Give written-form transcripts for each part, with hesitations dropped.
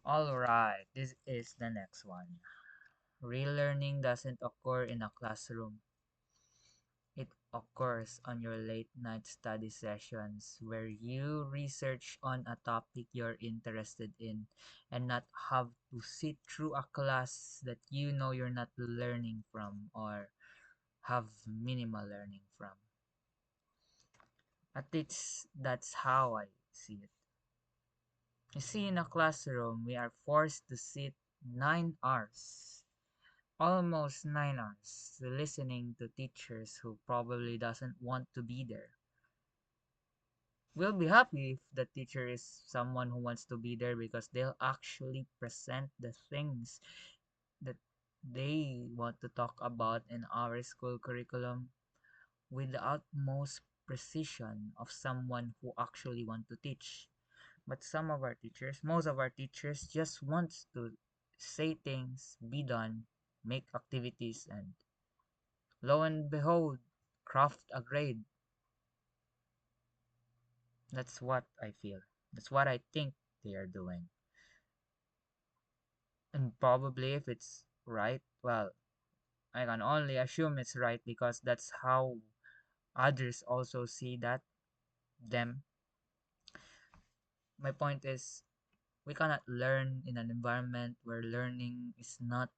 Alright, this is the next one. Real learning doesn't occur in a classroom. It occurs on your late night study sessions where you research on a topic you're interested in and not have to sit through a class that you know you're not learning from or have minimal learning from. At least that's how I see it. You see, in a classroom, we are forced to sit 9 hours, almost 9 hours, listening to teachers who probably doesn't want to be there. We'll be happy if the teacher is someone who wants to be there because they'll actually present the things that they want to talk about in our school curriculum with the utmost precision of someone who actually want to teach. But some of our teachers, most of our teachers just wants to say things, be done, make activities, and lo and behold, craft a grade. That's what I feel. That's what I think they are doing. And probably if it's right, well, I can only assume it's right because that's how others also see that them. My point is we cannot learn in an environment where learning is not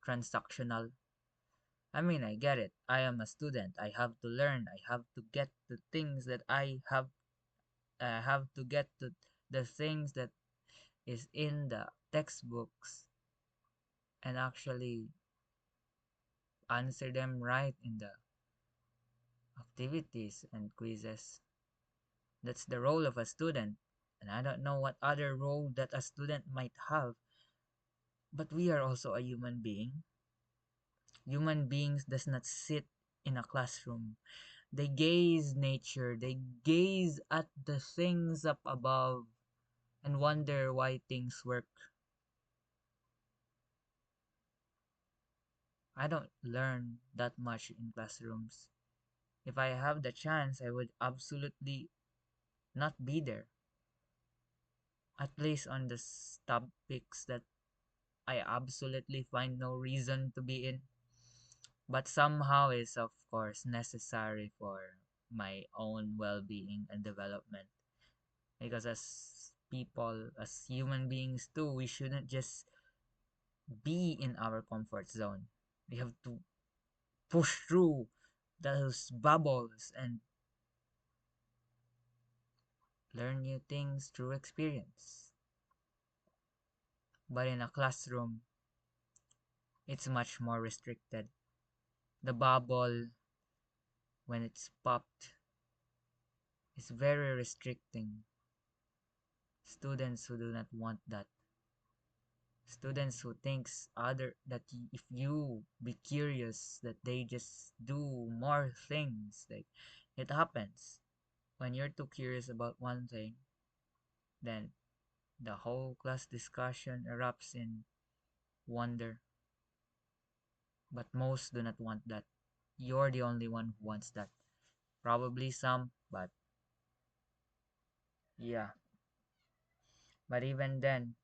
transactional. I mean, I get it. I am a student. I have to learn. I have to get the things that I have to get to the things that is in the textbooks and actually answer them right in the activities and quizzes. That's the role of a student. And I don't know what other role that a student might have, but we are also a human being. Human beings does not sit in a classroom. They gaze nature, they gaze at the things up above and wonder why things work. I don't learn that much in classrooms. If I have the chance, I would absolutely not be there, at least on the topics that I absolutely find no reason to be in, but somehow is, of course, necessary for my own well being and development. Because as people, as human beings too, we shouldn't just be in our comfort zone. We have to push through those bubbles and learn new things through experience. But in a classroom, it's much more restricted. The bubble, when it's popped, is very restricting. Students who do not want that. Students who thinks other that if you be curious that they just do more things like it happens when you're too curious about one thing, then the whole class discussion erupts in wonder. But most do not want that. You're the only one who wants that. Probably some, but yeah. But even then,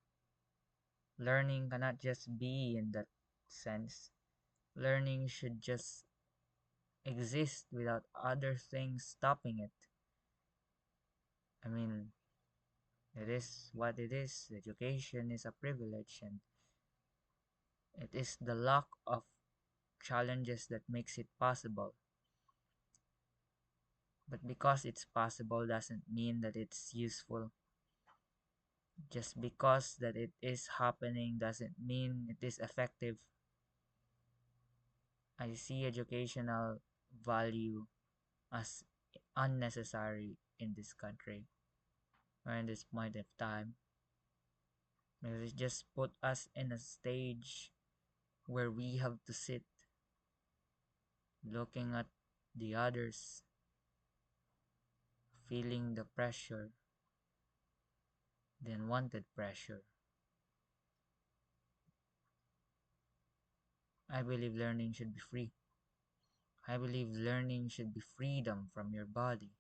learning cannot just be in that sense. Learning should just exist without other things stopping it. I mean, it is what it is. Education is a privilege, and it is the lack of challenges that makes it possible. But because it's possible doesn't mean that it's useful. Just because that it is happening doesn't mean it is effective. I see educational value as unnecessary in this country or in this point of time because it just put us in a stage where we have to sit looking at the others, feeling the pressure, the unwanted pressure. I believe learning should be free. I believe learning should be freedom from your body.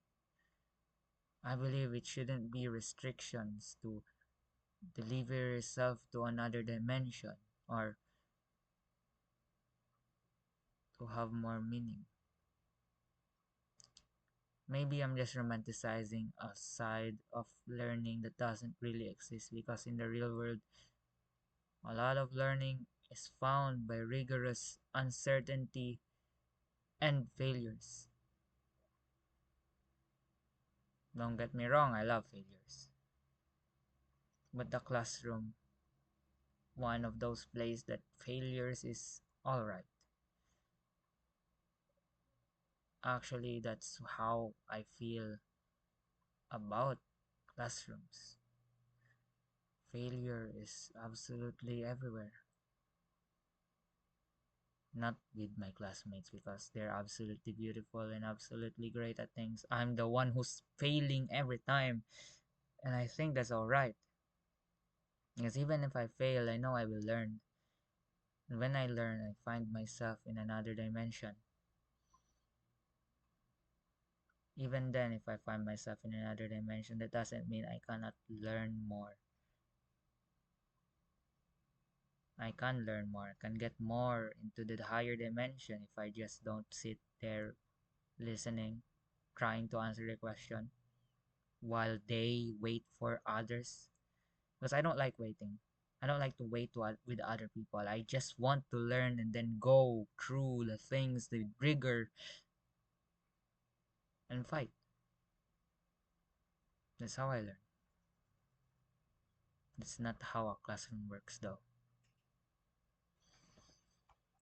I believe it shouldn't be restrictions to deliver yourself to another dimension, or to have more meaning. Maybe I'm just romanticizing a side of learning that doesn't really exist, because in the real world, a lot of learning is found by rigorous uncertainty and failures. Don't get me wrong, I love failures. But the classroom, one of those places that failures is alright. Actually, that's how I feel about classrooms. Failure is absolutely everywhere. Not with my classmates, because they're absolutely beautiful and absolutely great at things. I'm the one who's failing every time, and I think that's alright. Because even if I fail, I know I will learn. And when I learn, I find myself in another dimension. Even then, if I find myself in another dimension, that doesn't mean I cannot learn more. I can learn more, I can get more into the higher dimension if I just don't sit there listening, trying to answer the question while they wait for others. Because I don't like waiting. I don't like to wait with other people. I just want to learn and then go through the things, the rigor, and fight. That's how I learn. That's not how a classroom works, though.